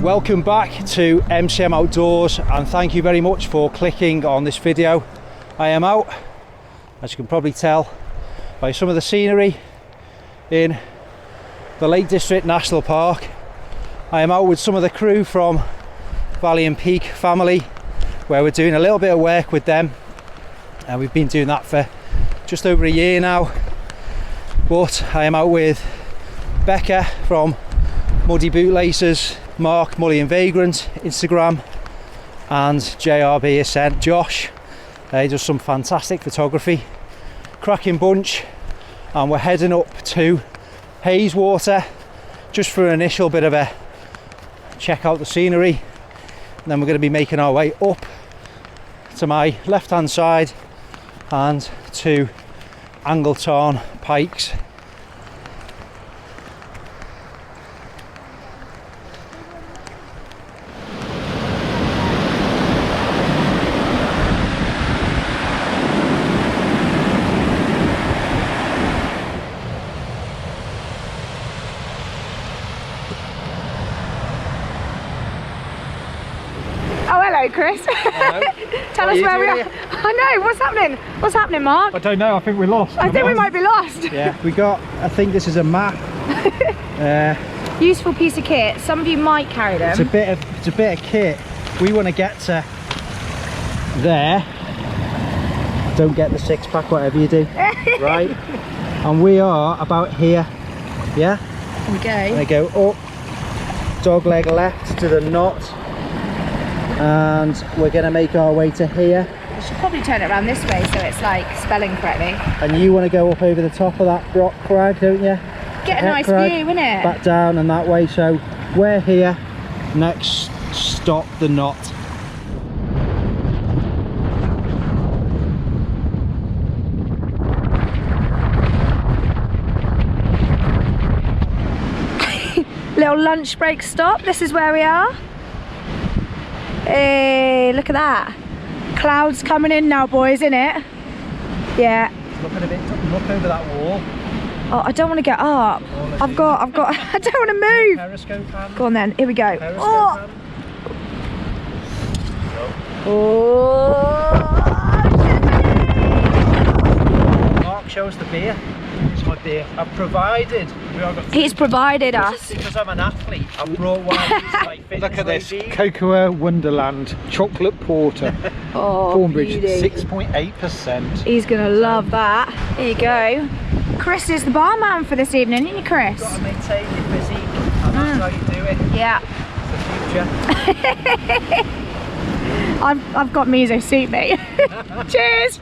Welcome back to MCM Outdoors, and thank you very much for clicking on this video. I am out, as you can probably tell by some of the scenery, in the Lake District National Park. I am out with some of the crew from Mullion Peak family, where we're doing a little bit of work with them, and we've been doing that for just over a year now. But I am out with Beca from Muddy Bootlaces, Mark Mullion Vagrant Instagram, and JRB Ascent Josh. He does some fantastic photography, cracking bunch, and we're heading up to Hayeswater just for an initial bit of a check out the scenery, and then we're going to be making our way up to my left hand side and to Angletarn Pikes. Chris. Hello. Tell us where we are. I know, what's happening? What's happening, Mark? I don't know, I think we're lost. I think we might be lost. Yeah, I think this is a map. Useful piece of kit. Some of you might carry them. It's a bit of kit. We want to get to there. Don't get the 6-pack, whatever you do. Right? And we are about here. Yeah? Okay. And I go up, dog leg left to the knot, and we're going to make our way to here. We should probably turn it around this way so it's like spelling correctly. And you want to go up over the top of that rock crag, don't you? Get a nice view, innit? Back down and that way. So we're here. Next stop, the knot. Little lunch break stop. This is where we are. Hey, look at that. Clouds coming in now, boys, innit? Yeah. Look over that wall. Oh, I don't want to get up. I've got, I don't want to move. Periscope hand. Go on then, here we go. Periscope Oh. Oh. Mark, show us the beer. It's my beer. I've provided. He's provided us. Because I'm an athlete, I've brought one of these like Look at this, regime. Cocoa Wonderland Chocolate Porter. Oh, Thornbridge, beauty. 6.8%. He's gonna love that. Here you go. Chris is the barman for this evening, isn't he, Chris? You've got to maintain your physique, and that's how you do it. Yeah. It's the future. I've got Miso suit, mate. Cheers.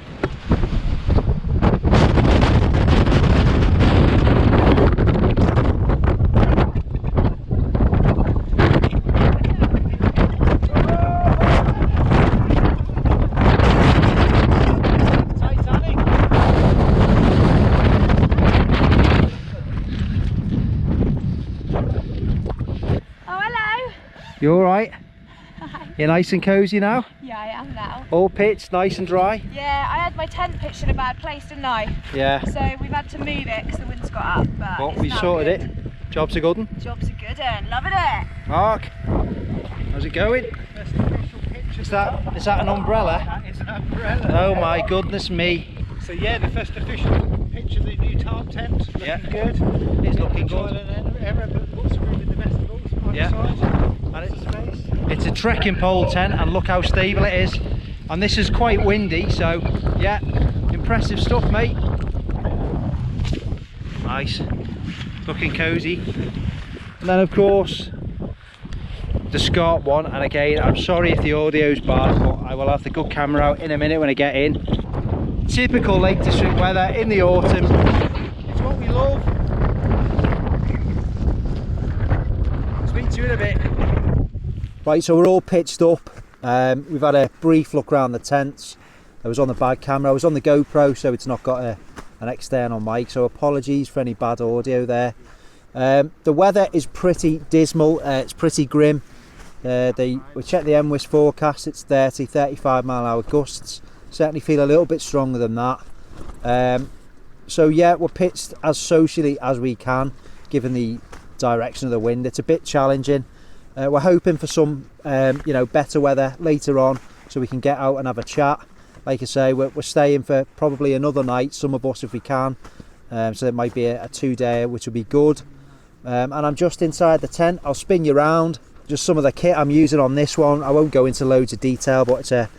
You alright? You're nice and cosy now? Yeah, I am now. All pitched, nice and dry? Yeah, I had my tent pitched in a bad place, didn't I? Yeah. So we've had to move it because the wind's got up. But Well, it's we now sorted good. it. Job's a good one. Job's a good one, loving it. Mark, how's it going? Is that an umbrella? That is an umbrella. Oh my goodness me. So yeah, the first official pitch of the new tarn tent. Looking Yeah. good. It's looking Trial good. and error, but looks really the vegetables on Yeah. the side. And it's a trekking pole tent, and look how stable it is. And this is quite windy, so yeah, impressive stuff, mate. Nice, looking cosy. And then of course the Scott one, and again I'm sorry if the audio's bad, but I will have the good camera out in a minute when I get in. Typical Lake District weather in the autumn. It's what we love. Speak to you in a bit. Right, so we're all pitched up. We've had a brief look around the tents. I was on the bad camera. I was on the GoPro, so it's not got an external mic, so apologies for any bad audio there. The weather is pretty dismal. It's pretty grim. We checked the MWIS forecast. It's 30-35 mile/hour gusts. Certainly feel a little bit stronger than that. So yeah, we're pitched as socially as we can, given the direction of the wind. It's a bit challenging. We're hoping for some you know, better weather later on so we can get out and have a chat. Like I say, we're staying for probably another night, some of us if we can, so it might be a 2-day, which would be good. And I'm just inside the tent. I'll spin you around. Just some of the kit I'm using on this one. I won't go into loads of detail, but it's a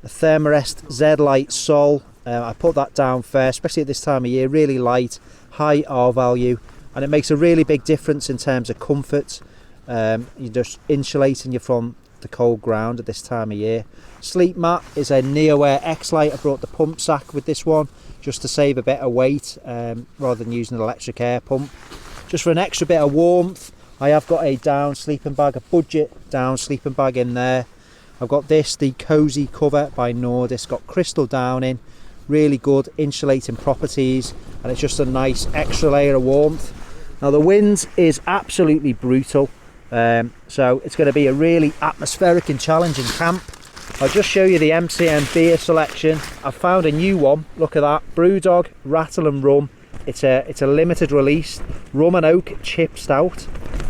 Thermarest Z-Lite Sol. I put that down first, especially at this time of year. Really light, high R value, and it makes a really big difference in terms of comfort. You're just insulating you from the cold ground at this time of year. Sleep mat is a Neoair X-Lite. I brought the pump sack with this one just to save a bit of weight rather than using an electric air pump. Just for an extra bit of warmth, I have got a down sleeping bag, a budget down sleeping bag in there. I've got this, the Cozy Cover by Nord. It's got crystal down in, really good insulating properties, and it's just a nice extra layer of warmth. Now the wind is absolutely brutal, so it's going to be a really atmospheric and challenging camp. I'll just show you the MCM beer selection. I've found a new one. Look at that, Brewdog Rattle and Rum. It's a limited release rum and oak chip stout.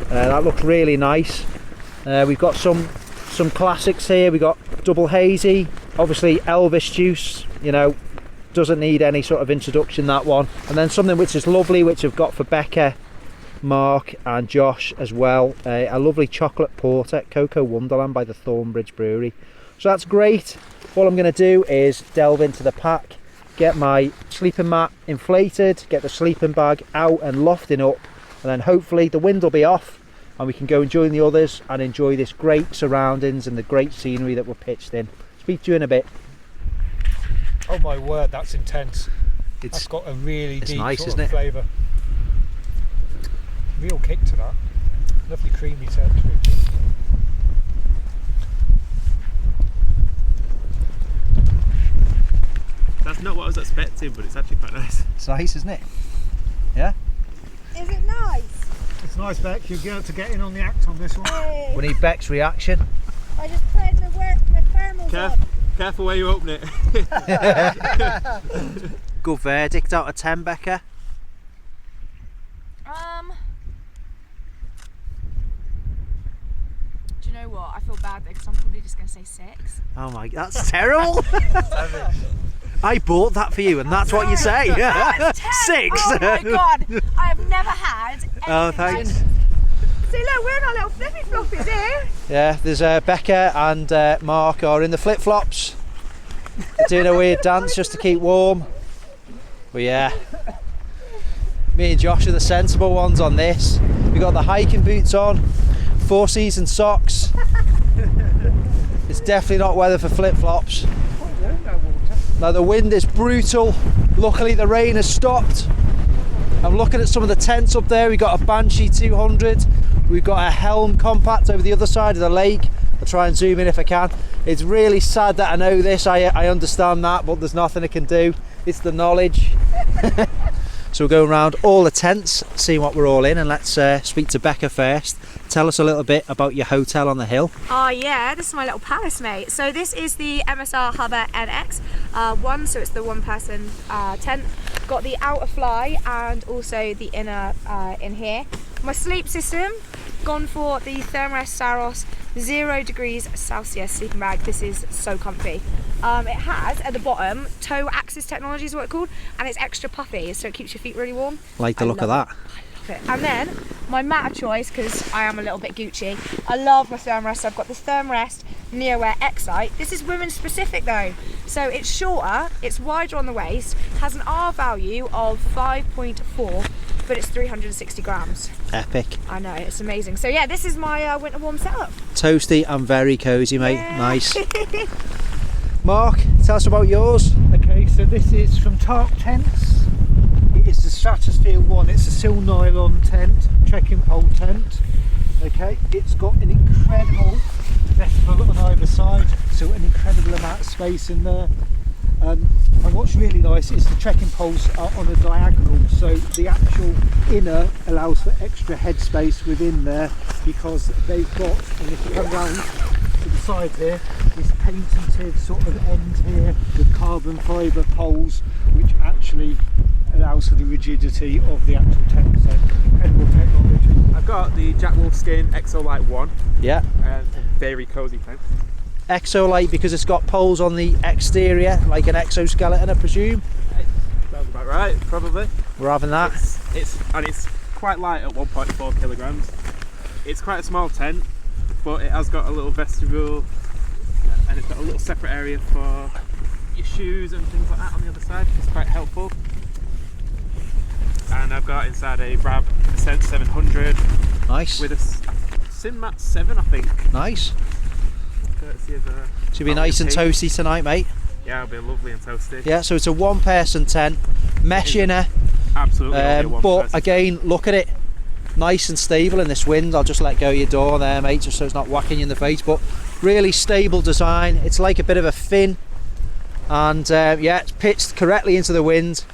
That looks really nice. We've got some classics here. We've got Double Hazy, obviously Elvis Juice, you know, doesn't need any sort of introduction, that one. And then something which is lovely, which I've got for Beca, Mark and Josh as well, a lovely chocolate porter, Cocoa Wonderland by the Thornbridge Brewery. So that's great. All I'm going to do is delve into the pack, get my sleeping mat inflated, get the sleeping bag out and lofting up, and then hopefully the wind will be off and we can go and join the others and enjoy this great surroundings and the great scenery that we're pitched in. Speak to you in a bit. Oh my word, that's intense. That's got a really deep nice, sort isn't of it? flavour. Real kick to that. Lovely creamy texture. That's not what I was expecting, but it's actually quite nice. It's nice, isn't it? Yeah? Is it nice? It's nice, Beck. You're going to get in on the act on this one. Hey. We need Beck's reaction. I just played my thermals up. Careful where you open it. Good verdict out of 10, Beca. Do you know what? I feel bad because I'm probably just going to say 6. Oh my, that's terrible. I bought that for you and that's what you say. That's 10. 6. Oh my god, I have never had anything. Oh, thanks. See, look, we're in our little flippy floppies here. Yeah, there's Beca and Mark are in the flip-flops. They're doing a weird dance just to keep warm. But yeah, me and Josh are the sensible ones on this. We got the hiking boots on, 4-season socks. It's definitely not weather for flip-flops. Now the wind is brutal. Luckily the rain has stopped. I'm looking at some of the tents up there. We've got a Banshee 200. We've got a Helm Compact over the other side of the lake. I'll try and zoom in if I can. It's really sad that I know this. I understand that, but there's nothing I can do. It's the knowledge. So we'll go around all the tents, see what we're all in, and let's speak to Beca first. Tell us a little bit about your hotel on the hill. Oh yeah, this is my little palace, mate. So this is the MSR Hover NX one, so it's the one-person tent. Got the outer fly and also the inner in here. My sleep system, gone for the Thermarest Saros 0 degrees Celsius sleeping bag. This is so comfy. It has at the bottom toe axis technology is what it's called, and it's extra puffy, so it keeps your feet really warm. Like the look of that. And then my mat of choice, because I am a little bit Gucci, I love my Thermarest. So I've got the Thermarest Neoair X-Lite. This is women specific though, so it's shorter, it's wider on the waist, has an R value of 5.4, but it's 360 grams. Epic. I know, it's amazing. So yeah, this is my winter warm setup. Toasty and very cosy, mate. Yeah. Nice. Mark, tell us about yours. Okay, so this is from Tark Tents. It is the Stratosphere one. It's a sill nylon tent, trekking pole tent. Okay, it's got an incredible vestibule on either side, so an incredible amount of space in there. And what's really nice is the trekking poles are on a diagonal, so the actual inner allows for extra headspace within there, because they've got, and if you come down to the side here, this patented sort of end here with carbon fibre poles, which actually allows for the rigidity of the actual tent. So incredible technology. I've got the Jack Wolfskin Exolite 1. Yeah. Very cosy tent. Exolite because it's got poles on the exterior, like an exoskeleton, I presume. Sounds about right, probably. We're having that. It's quite light at 1.4 kilograms. It's quite a small tent, but it has got a little vestibule, and it's got a little separate area for your shoes and things like that on the other side. It's quite helpful. And I've got inside a RAB Ascent 700 Nice. with a Sinmat 7, I think. Nice. Courtesy of Should be nice and toasty tonight, mate. Yeah, it'll be lovely and toasty. Yeah, so it's a one-person tent, mesh inner. Absolutely. Only one But person. again, look at it, nice and stable in this wind. I'll just let go of your door there, mate, just so it's not whacking you in the face. But really stable design. It's like a bit of a fin, and yeah, it's pitched correctly into the wind,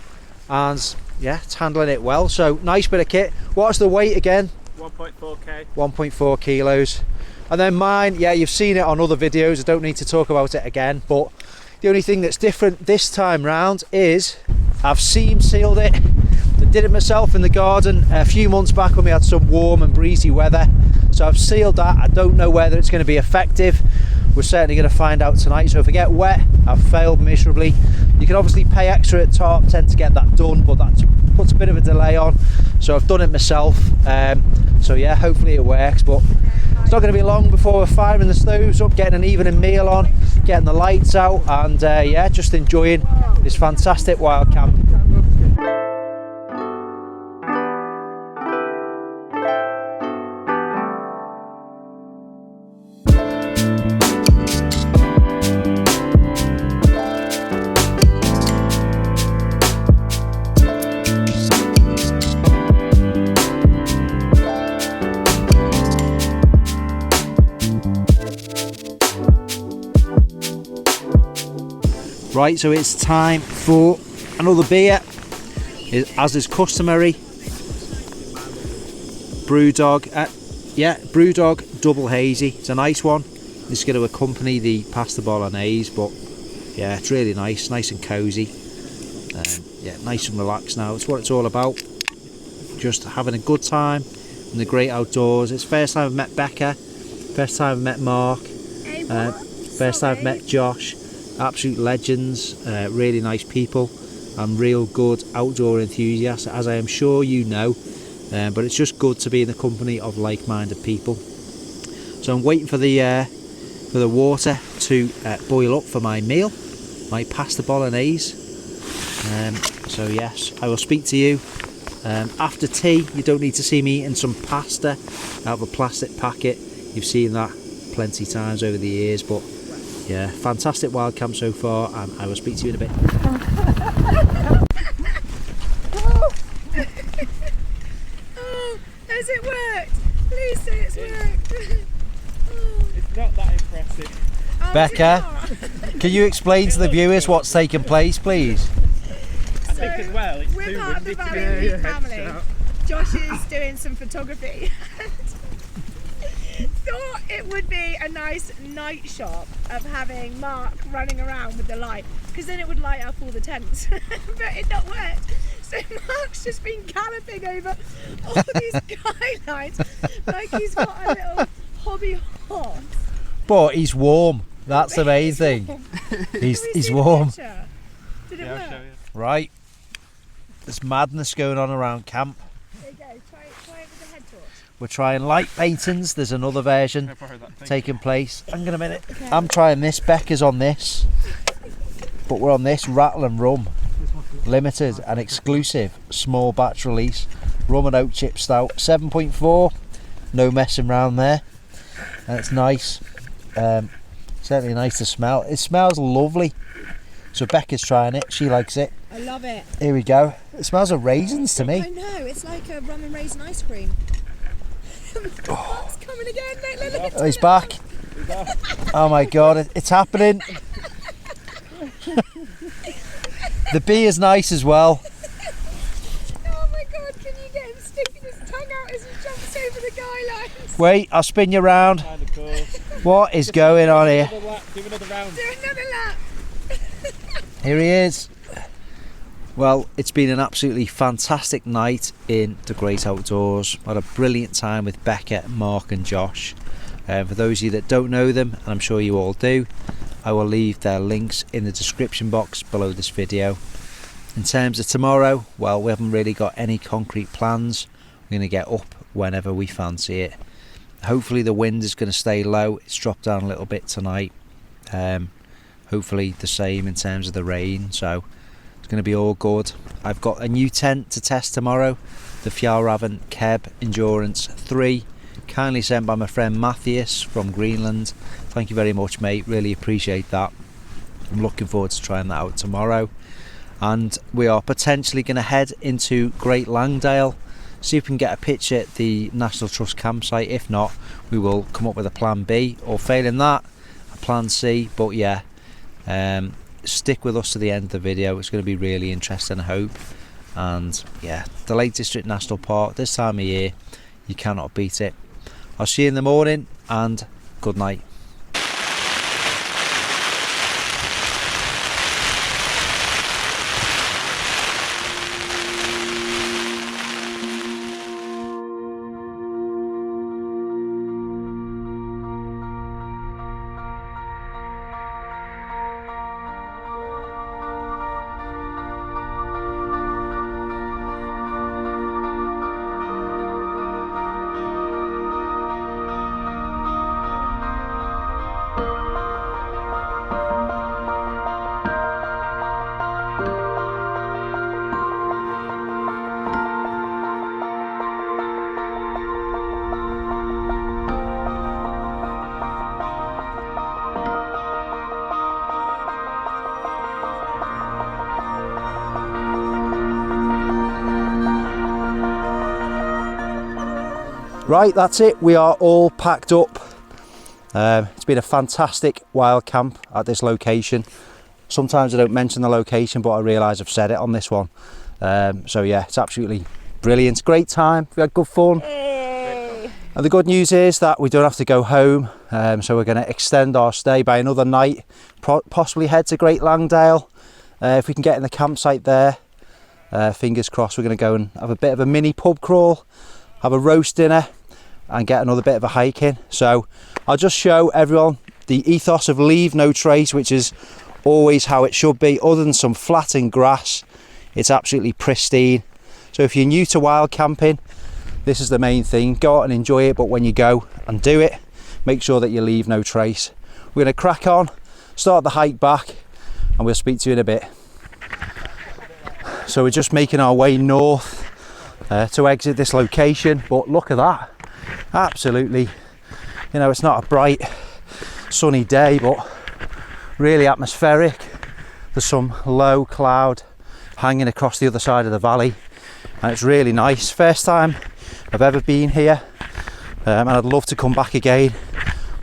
and yeah, it's handling it well. So nice bit of kit. What's the weight again? 1.4k. 1.4 kilos. And then mine, yeah, you've seen it on other videos, I don't need to talk about it again, but the only thing that's different this time round is I've seam sealed it. I did it myself in the garden a few months back when we had some warm and breezy weather, so I've sealed that. I don't know whether it's going to be effective. We're certainly going to find out tonight. So if I get wet, I've failed miserably. You can obviously pay extra at Tarp Tent to get that done, but that puts a bit of a delay on, so I've done it myself. So yeah, hopefully it works, but it's not going to be long before we're firing the stoves up, getting an evening meal on, getting the lights out, and yeah, just enjoying this fantastic wild camp. Right, so it's time for another beer, as is customary. Brewdog, yeah, Brewdog Double Hazy. It's a nice one. It's going to accompany the pasta bolognese, but yeah, it's really nice and cosy. Yeah, nice and relaxed now. It's what it's all about. Just having a good time in the great outdoors. It's first time I've met Beca, first time I've met Mark, first time I've met Josh. Absolute legends, really nice people, and real good outdoor enthusiasts, as I am sure you know. But it's just good to be in the company of like-minded people. So I'm waiting for the water to boil up for my meal, my pasta bolognese. So yes, I will speak to you after tea. You don't need to see me eating some pasta out of a plastic packet. You've seen that plenty times over the years, but yeah, fantastic wild camp so far, and I will speak to you in a bit. Oh, has it worked? Please say it's worked. It's not that impressive. Oh, Becca, can you explain to the viewers what's taken place, please? I think as well, it's we're too part of the windy to Valley be family. Josh is doing some photography. Thought it would be a nice night shot of having Mark running around with the light, because then it would light up all the tents. But it not worked. So Mark's just been galloping over all these skylines like he's got a little hobby horse. But he's warm. That's the main thing. He's warm. Did it Yeah, I'll work? show you. Right. There's madness going on around camp. There you go. Try it with the head torch. We're trying light paintings. There's another version I borrowed that thing. taking place. Hang on a minute. I'm trying this. Becca's on this. But we're on this Rattle and Rum. Limited and exclusive small batch release. Rum and oat chip stout. 7.4. No messing around there. And it's nice. Certainly nice to smell. It smells lovely. So Becca's trying it. She likes it. I love it. Here we go. It smells of raisins to I me. know, it's like a rum and raisin ice cream. Mark's coming again. Look, Oh, he's back. Oh my god, it's happening. The bee is nice as well. Oh my god, can you get him sticking his tongue out as he jumps over the guy lines? Wait, I'll spin you round. Kind of cool. What is going on here? Another lap, give another round. Do another lap. Here he is. Well, it's been an absolutely fantastic night in the great outdoors. I had a brilliant time with Beca, Mark and Josh. For those of you that don't know them, and I'm sure you all do, I will leave their links in the description box below this video. In terms of tomorrow, well, we haven't really got any concrete plans. We're going to get up whenever we fancy it. Hopefully the wind is going to stay low. It's dropped down a little bit tonight. Hopefully the same in terms of the rain, so it's going to be all good. I've got a new tent to test tomorrow, the Vagrant JRB Endurance 3, kindly sent by my friend Matthias from Greenland. Thank you very much, mate, really appreciate that. I'm looking forward to trying that out tomorrow. And we are potentially going to head into Great Langdale, see if we can get a pitch at the National Trust campsite. If not, we will come up with a plan B, or failing that, a plan C. But yeah, stick with us to the end of the video. It's going to be really interesting, I hope. And yeah, the Lake District National Park, this time of year, you cannot beat it. I'll see you in the morning, and good night. Right, that's it. We are all packed up. It's been a fantastic wild camp at this location. Sometimes I don't mention the location, but I realise I've said it on this one. So yeah, it's absolutely brilliant. Great time. We had good fun. Hey. And the good news is that we don't have to go home. So we're going to extend our stay by another night. Possibly head to Great Langdale. If we can get in the campsite there. Fingers crossed, we're going to go and have a bit of a mini pub crawl. Have a roast dinner and get another bit of a hike in. So I'll just show everyone the ethos of leave no trace, which is always how it should be. Other than some flattened grass, it's absolutely pristine. So if you're new to wild camping, this is the main thing. Go out and enjoy it, but when you go and do it, make sure that you leave no trace. We're going to crack on, start the hike back, and we'll speak to you in a bit. So we're just making our way north to exit this location, but look at that. Absolutely, you know, it's not a bright sunny day, but really atmospheric. There's some low cloud hanging across the other side of the valley, and it's really nice. First time I've ever been here, and I'd love to come back again,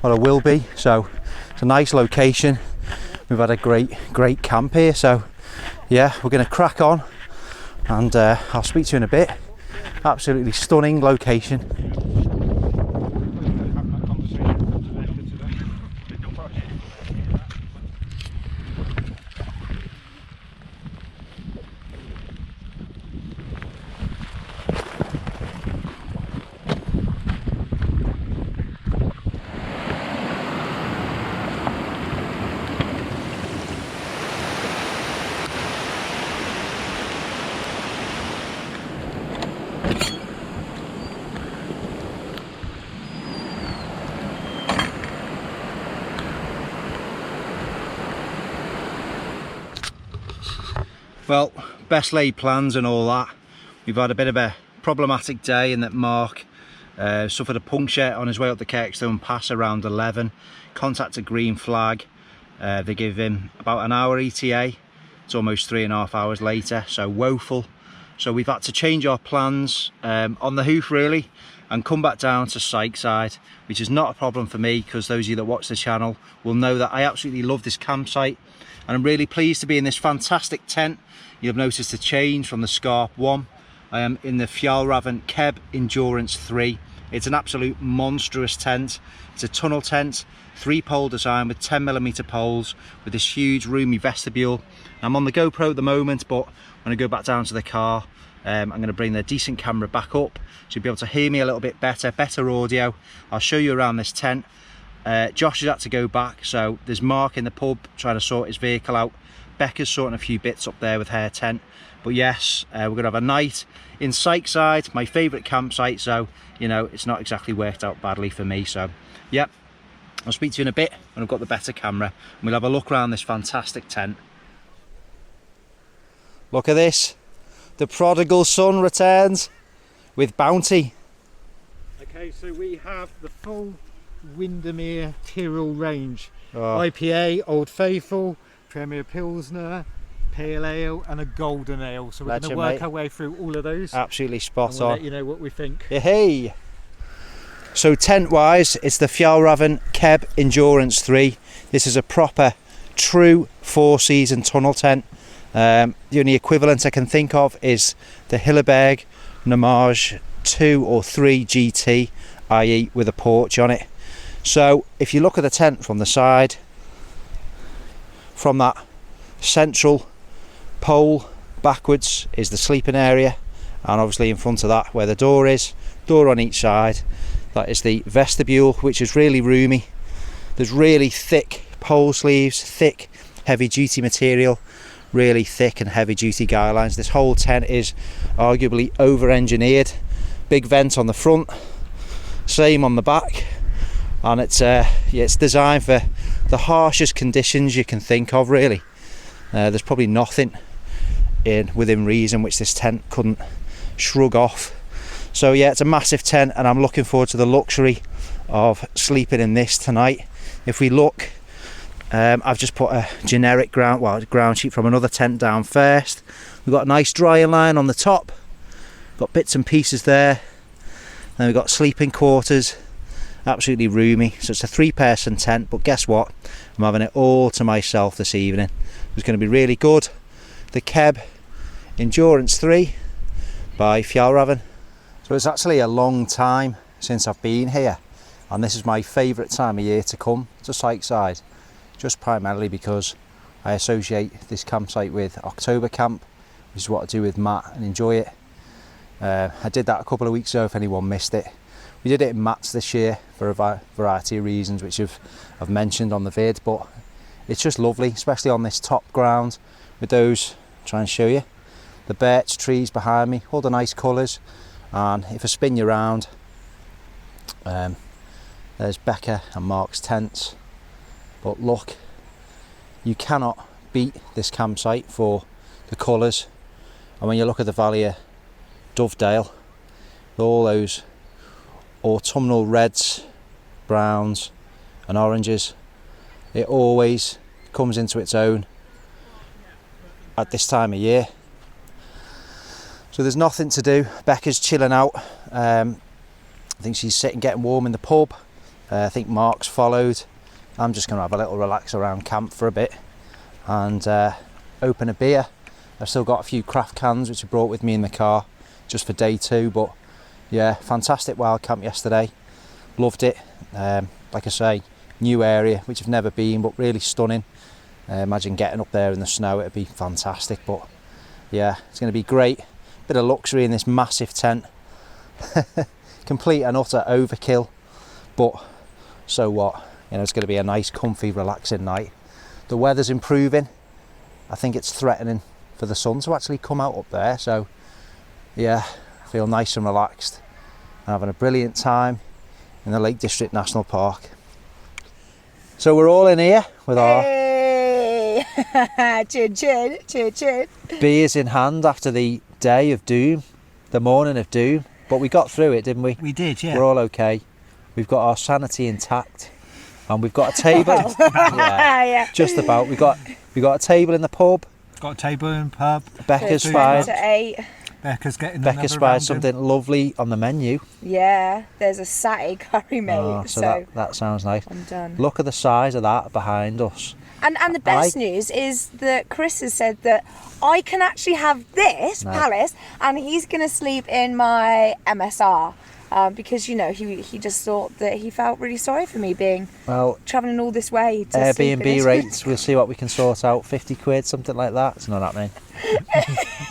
or I will be. So it's a nice location. We've had a great camp here, so yeah, we're going to crack on, and I'll speak to you in a bit. Absolutely stunning location. Well, best laid plans and all that. We've had a bit of a problematic day in that Mark suffered a puncture on his way up the Kirkstone Pass around 11. Contacted green flag. They give him about an hour ETA. It's almost 3.5 hours later, so woeful. So we've had to change our plans on the hoof really, and come back down to Sykeside, which is not a problem for me, because those of you that watch the channel will know that I absolutely love this campsite, and I'm really pleased to be in this fantastic tent. You've noticed a change from the Scarp 1. I am in the Vagrant JRB Endurance 3. It's an absolute monstrous tent. It's a tunnel tent, 3-pole design with 10mm poles with this huge roomy vestibule. I'm on the GoPro at the moment, but when I go back down to the car, I'm going to bring the decent camera back up so you'll be able to hear me a little bit better audio. I'll show you around this tent. Josh has had to go back, so there's Mark in the pub trying to sort his vehicle out. Becca's sorting a few bits up there with her tent. But yes, we're going to have a night in Sykeside, my favourite campsite, so, you know, it's not exactly worked out badly for me. So, yep, I'll speak to you in a bit when I've got the better camera, and we'll have a look around this fantastic tent. Look at this. The prodigal son returns with bounty. Okay, so we have the full Windermere Tyrrell range. Oh. IPA, Old Faithful, Premier Pilsner, Pale Ale and a Golden Ale. So we're going to work our way through all of those. Absolutely spot and we'll on. let you know what we think. Hey! So tent wise, it's the Fjallraven Keb Endurance 3. This is a proper, true 4-season tunnel tent. The only equivalent I can think of is the Hilleberg Nomage 2 or 3 GT, i.e. with a porch on it. So if you look at the tent from the side, from that central pole backwards is the sleeping area, and obviously in front of that where the door is, door on each side, that is the vestibule, which is really roomy. There's really thick pole sleeves, thick heavy duty material, really thick and heavy duty guy lines. This whole tent is arguably over engineered. Big vent on the front, same on the back, and it's designed for the harshest conditions you can think of, really. There's probably nothing within reason which this tent couldn't shrug off. So yeah, it's a massive tent, and I'm looking forward to the luxury of sleeping in this tonight. If we look, I've just put a generic ground sheet from another tent down first. We've got a nice drying line on the top, got bits and pieces there, then we've got sleeping quarters, absolutely roomy. So it's a 3-person tent, but guess what, I'm having it all to myself this evening. It's going to be really good. The Keb Endurance 3 by Fjallraven. So it's actually a long time since I've been here, and this is my favourite time of year to come to Sykeside, just primarily because I associate this campsite with October camp, which is what I do with Matt and enjoy it. I did that a couple of weeks ago if anyone missed it. We did it in Matt's this year for a variety of reasons which I've mentioned on the vid, but it's just lovely, especially on this top ground with those, try and show you, the birch trees behind me, all the nice colours. And if I spin you around, there's Beca and Mark's tents. But look, you cannot beat this campsite for the colours. And when you look at the valley of Dovedale, all those autumnal reds, browns and oranges, it always comes into its own at this time of year. So there's nothing to do. Becca's chilling out. I think she's sitting getting warm in the pub. I think Mark's followed. I'm just going to have a little relax around camp for a bit and open a beer. I've still got a few craft cans which I brought with me in the car just for day 2, but yeah, fantastic wild camp yesterday. Loved it. Like I say, new area which I've never been, but really stunning. Imagine getting up there in the snow, it'd be fantastic. But yeah, it's going to be great. Bit of luxury in this massive tent. Complete and utter overkill, but so what, you know, it's going to be a nice comfy relaxing night. The weather's improving. I think it's threatening for the sun to actually come out up there, so yeah, I feel nice and relaxed. I'm having a brilliant time in the Lake District National Park. So we're all in here with our chin chin, chin chin, beers in hand after the day of doom, the morning of doom, but we got through it, didn't we? We did, yeah. We're all okay. We've got our sanity intact, and we've got a table. Yeah. Just about. We got a table in the pub. Got a table in the pub. Becca's Food spied. to 8. Becca's getting Becca another spied round something lovely on the menu. Yeah, there's a satay curry, mate. Oh, so that sounds nice. I'm done. Look at the size of that behind us. And the best news is that Chris has said that I can actually have this palace, and he's going to sleep in my MSR. because you know he just thought that he felt really sorry for me being travelling all this way to Airbnb rates, we'll see what we can sort out. 50 quid, something like that. It's not happening.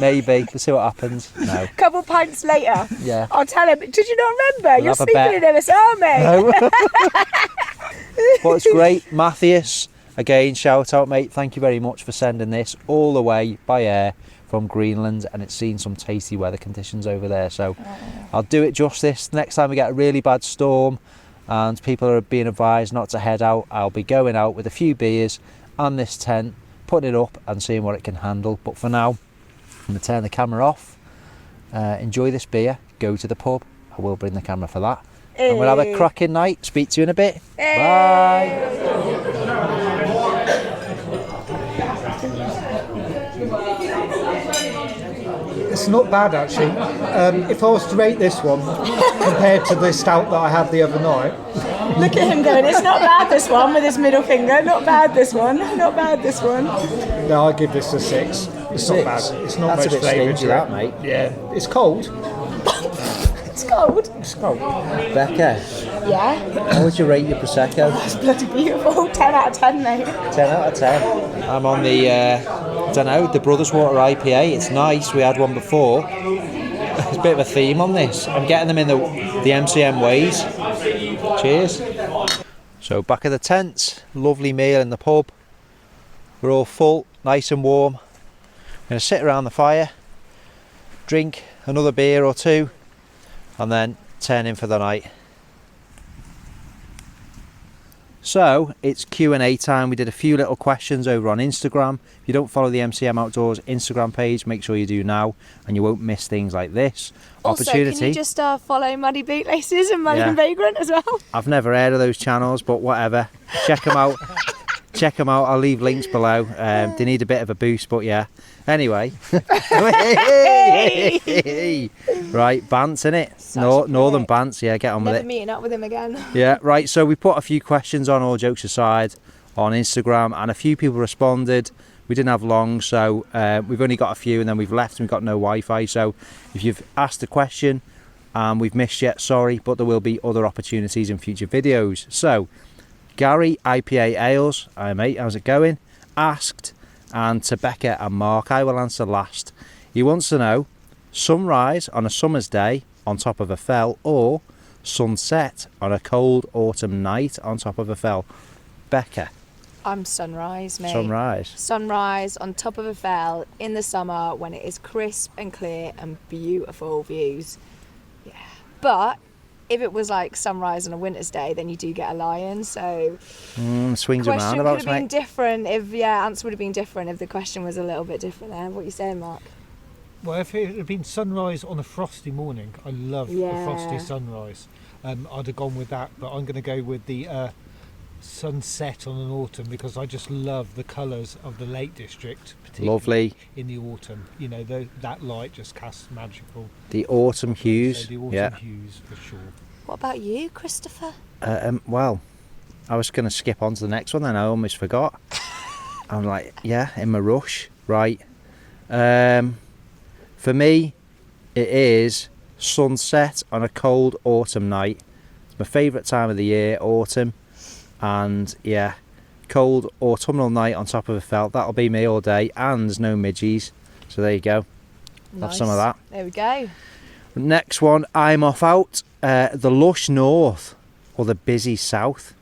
Maybe, we'll see what happens. No. A couple pints later, yeah, I'll tell him, did you not remember? You're have a sleeping in MSR, mate. No. But it's great. Matthias, again, shout out, mate. Thank you very much for sending this all the way by air from Greenland, and it's seen some tasty weather conditions over there, so I'll do it justice. Next time we get a really bad storm and people are being advised not to head out, I'll be going out with a few beers and this tent, putting it up and seeing what it can handle. But for now, I'm going to turn the camera off, enjoy this beer, go to the pub. I will bring the camera for that, and we'll have a cracking night. Speak to you in a bit. Bye. It's not bad actually. If I was to rate this one compared to the stout that I had the other night. Look at him going, it's not bad this one, with his middle finger. Not bad this one. Not bad this one. No, I give this a 6. It's not bad. It's not That's much a bit flavour stingy, to that, it. mate. Yeah, it's cold. It's cold. It's cold. Becca, Yeah. how would you rate your Prosecco? It's bloody beautiful. 10 out of 10, mate. 10 out of 10. I'm on the, don't know, the Brothers Water IPA. It's nice. We had one before. There's a bit of a theme on this. I'm getting them in the MCM ways. Cheers. So back at the tents, lovely meal in the pub. We're all full, nice and warm. I'm going to sit around the fire, drink another beer or two, and then turn in for the night. So it's Q&A time. We did a few little questions over on Instagram. If you don't follow the MCM Outdoors Instagram page, make sure you do now, and you won't miss things like this. Also, Opportunity. can you just follow Muddy Bootlaces and Mullion Vagrant as well? I've never heard of those channels, but whatever. Check them out. Check them out. I'll leave links below. They need a bit of a boost, but yeah. Anyway. Right, Bants, innit? Northern Bants, yeah, get on with it. Never meeting up with him again. Yeah, right, so we put a few questions on, all jokes aside, on Instagram, and a few people responded. We didn't have long, so we've only got a few, and then we've left and we've got no Wi-Fi. So if you've asked a question and we've missed you, sorry, but there will be other opportunities in future videos. So Gary, IPA Ales, hi mate, how's it going? Asked, and to Beca and Mark, I will answer last. He wants to know, sunrise on a summer's day on top of a fell, or sunset on a cold autumn night on top of a fell? Beca. I'm sunrise, mate. Sunrise. Sunrise on top of a fell in the summer when it is crisp and clear and beautiful views. Yeah. But if it was like sunrise on a winter's day, then you do get a lion. So Swings and question roundabouts, could have been mate. different if answer would have been different if the question was a little bit different there. What are you saying, Mark? Well, if it had been sunrise on a frosty morning, I love a frosty sunrise. I'd have gone with that, but I'm going to go with the sunset on an autumn, because I just love the colours of the Lake District, particularly Lovely. in the autumn. You know, that light just casts magical. The autumn hues. So the autumn yeah. hues for sure. What about you, Christopher? Well, I was going to skip on to the next one, then I almost forgot. I'm like, yeah, in my rush. Right. For me, it is sunset on a cold autumn night. It's my favourite time of the year, autumn. And yeah, cold autumnal night on top of a fell. That'll be me all day, and there's no midgies. So there you go. Nice. Have some of that. There we go. Next one, I'm off out. The lush north or the busy south?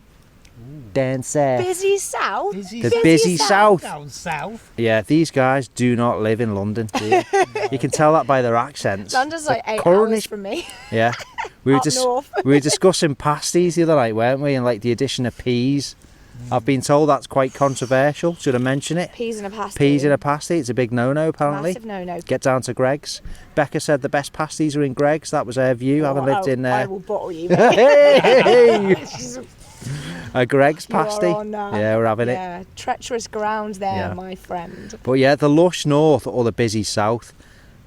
Down south. Busy south? The busy south. Down south. Yeah, these guys do not live in London, do you? You can tell that by their accents. London's like The 8 Cornish- hours from me. Yeah. We were, Up north. we were discussing pasties the other night, weren't we? And like the addition of peas. I've been told that's quite controversial. Should I mention it? Peas in a pasty. Peas in a pasty. It's a big no-no, apparently. Massive no-no. Get down to Greg's. Becca said the best pasties are in Greg's. That was her view. I haven't lived in I there. will bottle you. A Greg's You are pasty. on, Yeah, we're having it. Yeah, treacherous ground there, Yeah. my friend. But yeah, the lush north or the busy south.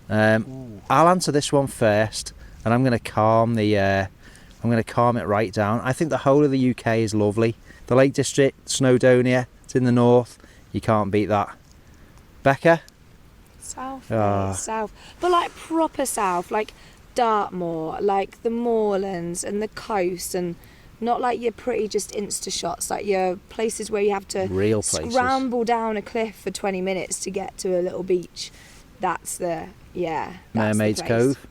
I'll answer this one first, and I'm going to calm it right down. I think the whole of the UK is lovely. The Lake District, Snowdonia, it's in the north. You can't beat that. Becca? South, Ah. south. But like proper south, like Dartmoor, like the moorlands and the coast, and not like your pretty just Insta shots, like your places where you have to Real places. scramble down a cliff for 20 minutes to get to a little beach. That's the, that's Mermaid's the place. Cove.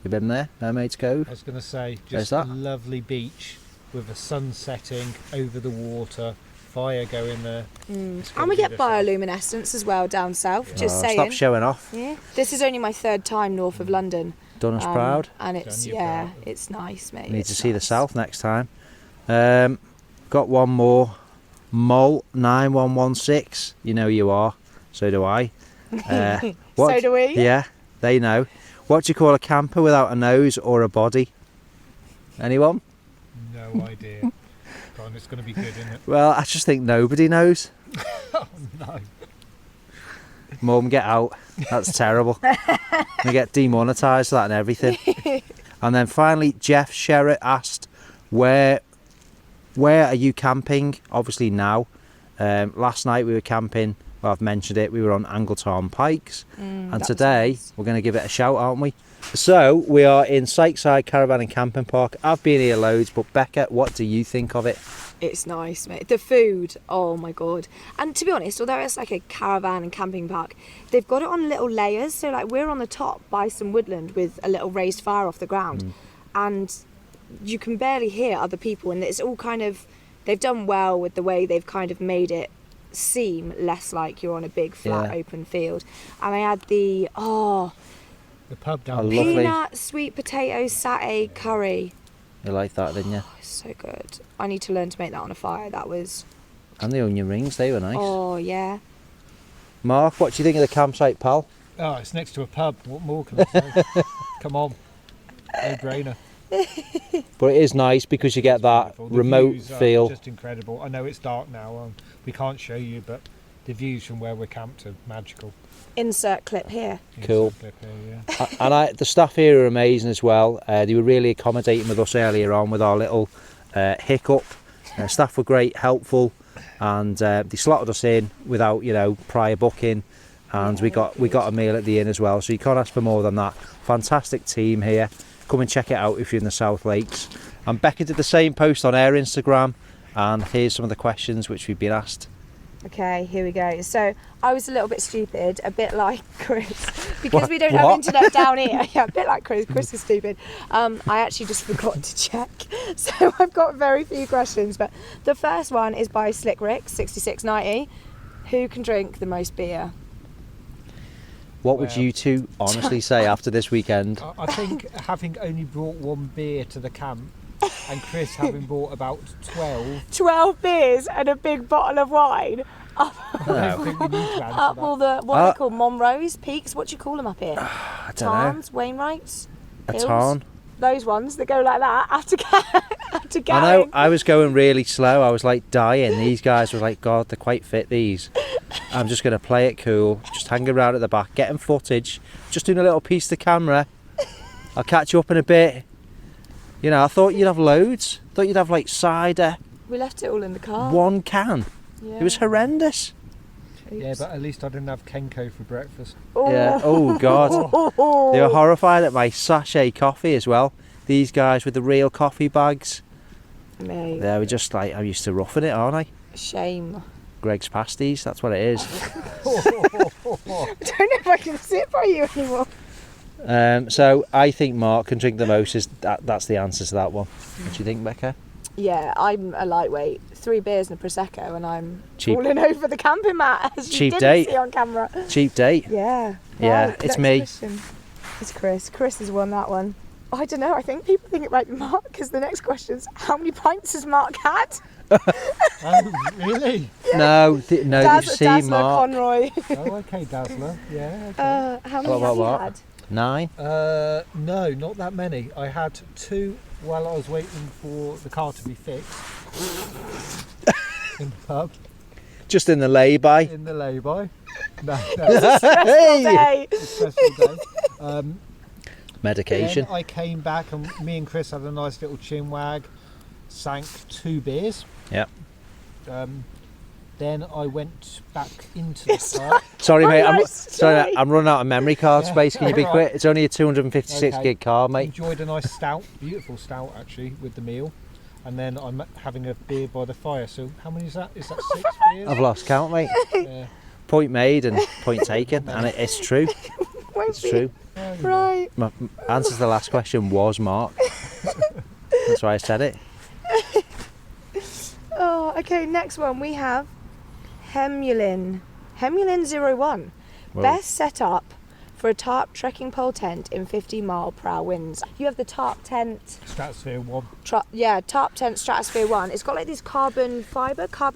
You been there? Mermaid's Cove? I was going to say, Where's just a that? lovely beach with the sun setting over the water, fire going there. It's And we get beautiful. bioluminescence as well down south, just saying. Stop showing off. Yeah. This is only my 3rd time north of London. Done us proud. And it's, Done you proud. it's nice, mate. Need It's to see the nice. south next time. Got one more. Mol 9116. You know you are. So do I. So do we. Yeah, they know. What do you call a camper without a nose or a body? Anyone? No idea. God, it's going to be good, isn't it? Well, I just think nobody knows. Oh, no. Mum, get out. That's terrible. We get demonetised for that and everything. And then finally, Jeff Sherritt asked, where are you camping? Obviously now. Last night we were camping, well, I've mentioned it, we were on Angletarn Pikes. And that was today nice. we're going to give it a shout, aren't we? So we are in Sykeside Caravan and Camping Park. I've been here loads, but Becca, what do you think of it? It's nice, mate. The food, oh my god. And to be honest, although it's like a caravan and camping park, they've got it on little layers. So like we're on the top by some woodland with a little raised fire off the ground. And you can barely hear other people, and it's all kind of, they've done well with the way they've kind of made it seem less like you're on a big flat open field. And I had the The pub I down love Lovely. peanut sweet potato satay curry. You like that, didn't you? It's so good. I need to learn to make that on a fire. That was, And the onion rings, they were nice. oh yeah. Mark, what do you think of the campsite, pal? Oh, it's next to a pub. What more can I say? Come on. No brainer. But it is nice because you get that Beautiful. The remote views are feel. just incredible. I know it's dark now. We can't show you, but the views from where we're camped are magical. Insert clip here. Cool. Clip here, yeah. And the staff here are amazing as well. They were really accommodating with us earlier on with our little hiccup. Staff were great, helpful, and they slotted us in without, prior booking. And we got a meal at the inn as well. So you can't ask for more than that. Fantastic team here. Come and check it out if you're in the South Lakes. And Becca did the same post on her Instagram. And here's some of the questions which we've been asked. Okay, here we go. So I was a little bit stupid, a bit like Chris, because we don't What? have internet down here. Yeah, a bit like Chris. Chris is stupid. I actually just forgot to check. So I've got very few questions, but the first one is by Slick Rick 6690. Who can drink the most beer? What would Well- you two honestly say after this weekend? I think having only brought one beer to the camp, and Chris having brought about 12, 12 beers and a big bottle of wine. I don't think we need to answer Up that. all the, what are they called? Monroes, Peaks? What do you call them up here? I don't know. Tarns, Wainwrights? A Hills? tarn? Those ones that go like that after going. I know, I was going really slow. I was like dying. These guys were like, God, they're quite fit, these. I'm just going to play it cool, just hang around at the back, getting footage, just doing a little piece to camera. I'll catch you up in a bit. I thought you'd have loads. Thought you'd have like cider, We left it all in the car. one can. Yeah. It was horrendous. Yeah, but at least I didn't have Kenko for breakfast. Yeah. Oh, God. They were horrified at my sachet coffee as well. These guys with the real coffee bags. Mate, They were just like, I'm used to roughing it, aren't I? shame. Greg's pasties, that's what it is. I don't know if I can sit by you anymore. So I think Mark can drink the most. That's the answer to that one. What do you think, Becca? Yeah, I'm a lightweight. 3 beers and a Prosecco and I'm Cheap. falling over the camping mat as you Cheap didn't date. see on camera. Cheap date. Yeah. Yeah, Right, it's next me. question. It's Chris. Chris has won that one. I don't know, I think people think it might be Mark because the next question's how many pints has Mark had? Oh, really? No, they've seen Dazzler Mark. Conroy. Oh, okay, Dazzler. Yeah, okay. How many have you What? had? 9. No, not that many. I had 2 while I was waiting for the car to be fixed in the pub, Just in the lay-by. in the lay-by. No, Hey! Day. it's a stressful day. Medication. Then I came back and me and Chris had a nice little chin wag, sank 2 beers. Yep. Then I went back into the park. Sorry, mate. Sorry. I'm running out of memory card space. Can you be Right. quick? It's only a 256 Okay. gig card, mate. Enjoyed a nice stout, beautiful stout actually, with the meal. And then I'm having a beer by the fire. So how many is that? Is that 6 beers? I've lost count, mate. Yeah. Point made and point taken, and it's true. It's true. Right. My answer to the last question was Mark. That's why I said it. Oh, okay. Next one we have Mullion 01. Whoa. Best setup for a tarp trekking pole tent in 50-mile-per-hour winds. You have the tarp tent. Stratosphere 1. Tarp tent Stratosphere 1. It's got like these carbon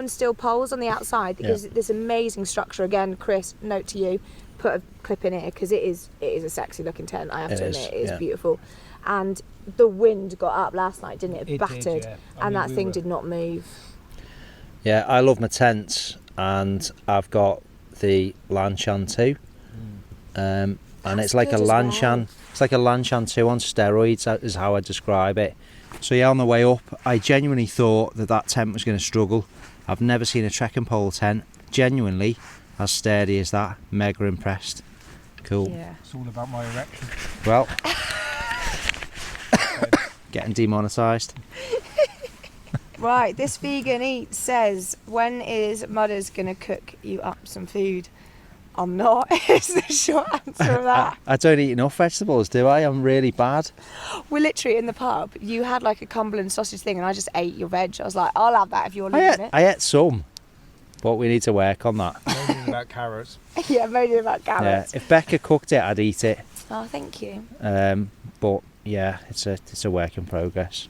steel poles on the outside that gives it this amazing structure. Again, Chris, note to you, put a clip in here because it is a sexy looking tent. I have to admit, it is beautiful. And the wind got up last night, didn't it? It battered, did, yeah. and that thing did not move. Yeah, I love my tents, and I've got the Lanchan 2. And it's like a good as Lanchan. well. It's like a Lanchan 2 on steroids. That is how I describe it. So yeah, on the way up, I genuinely thought that tent was going to struggle. I've never seen a trekking pole tent genuinely as sturdy as that. Mega impressed. Cool. Yeah. It's all about my erection. Well, getting demonetised. Right, this vegan eat says, when is Mudders gonna cook you up some food? I'm not, is the short answer of that. I don't eat enough vegetables, do I? I'm really bad. We're literally in the pub. You had like a Cumberland sausage thing and I just ate your veg. I was like, I'll have that if you're leaving it. I ate some, but we need to work on that. Moaning about carrots. Yeah, moaning about Yeah, carrots. if Beca cooked it, I'd eat it. Oh, thank you. But yeah, it's a work in progress.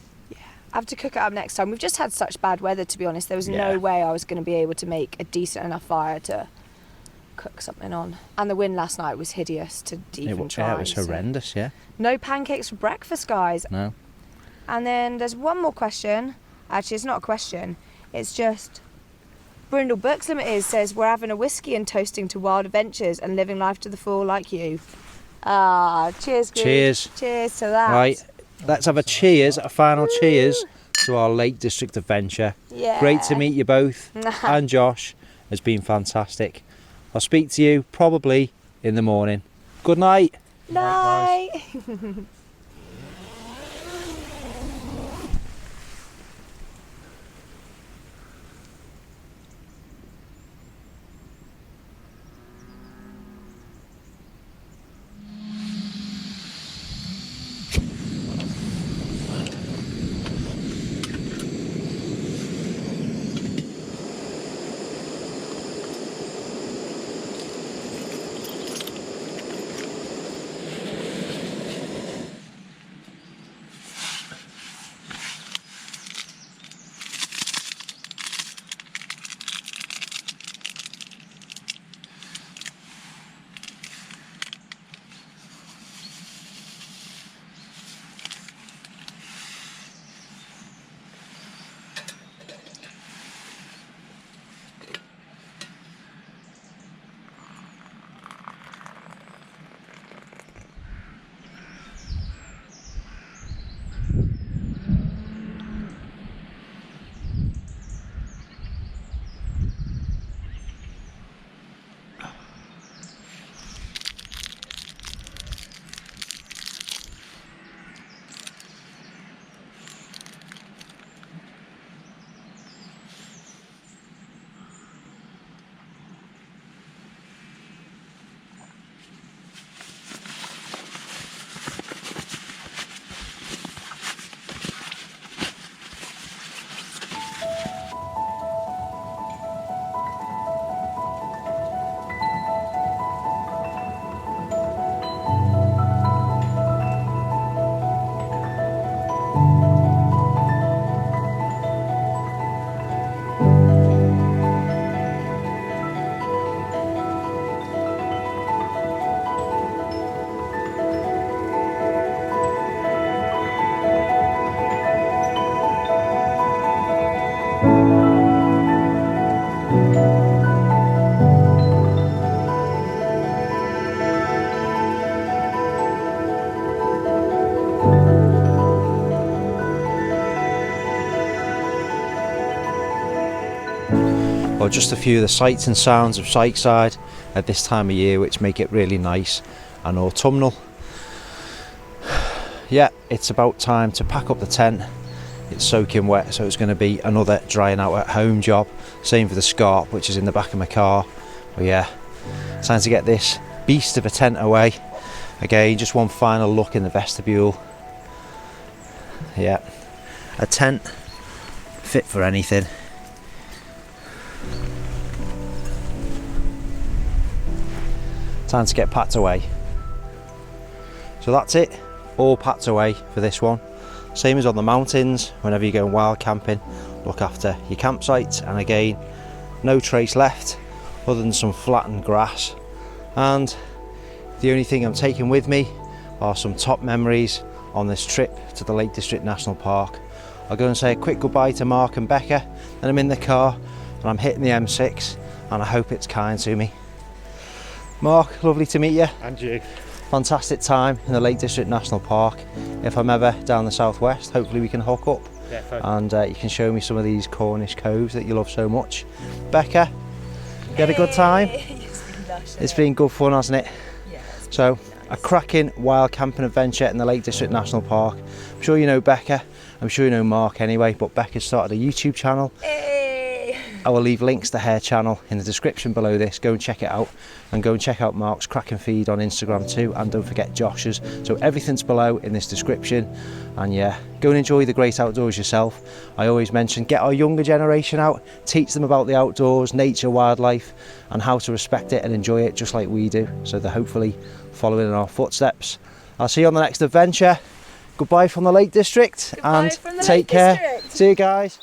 I have to cook it up next time. We've just had such bad weather, to be honest. There was Yeah. no way I was going to be able to make a decent enough fire to cook something on. And the wind last night was hideous to even try. It was so- horrendous. Yeah. No pancakes for breakfast, guys. No. And then there's one more question. Actually, it's not a question. It's just Brindle Books Limited says, we're having a whiskey and toasting to wild adventures and living life to the full like you. Ah, cheers, Group. Cheers. Cheers to that. Right. Let's have a cheers, a final cheers to our Lake District adventure. Yeah. Great to meet you both. And Josh has been fantastic. I'll speak to you probably in the morning. Good night. Night. or just a few of the sights and sounds of Sykeside at this time of year, which make it really nice and autumnal. Yeah, it's about time to pack up the tent. It's soaking wet, so it's going to be another drying out at home job. Same for the scarp, which is in the back of my car. But yeah, time to get this beast of a tent away. Again, just one final look in the vestibule. Yeah, a tent fit for anything. Time to get packed away. So that's it, all packed away for this one. Same as on the mountains, whenever you're going wild camping, look after your campsites. And again, no trace left other than some flattened grass. And the only thing I'm taking with me are some top memories on this trip to the Lake District National Park. I'll go and say a quick goodbye to Mark and Beca, and I'm in the car and I'm hitting the M6, and I hope it's kind to me. Mark, lovely to meet you. And you. Fantastic time in the Lake District National Park. If I'm ever down the southwest, hopefully we can hook up. Yeah, and you can show me some of these Cornish coves that you love so much. Beca, you had a good time? It's been good fun, hasn't it? Yeah. So, a cracking wild camping adventure in the Lake District National Park. I'm sure you know Beca, I'm sure you know Mark anyway, but Becca's started a YouTube channel. I will leave links to her channel in the description below this. Go and check it out, and go and check out Mark's cracking feed on Instagram too, and don't forget Josh's. So everything's below in this description. And yeah, go and enjoy the great outdoors yourself. I always mention, get our younger generation out, teach them about the outdoors, nature, wildlife, and how to respect it and enjoy it just like we do, so they're hopefully following in our footsteps. I'll see you on the next adventure. Goodbye from the Lake District, and take care. See you guys.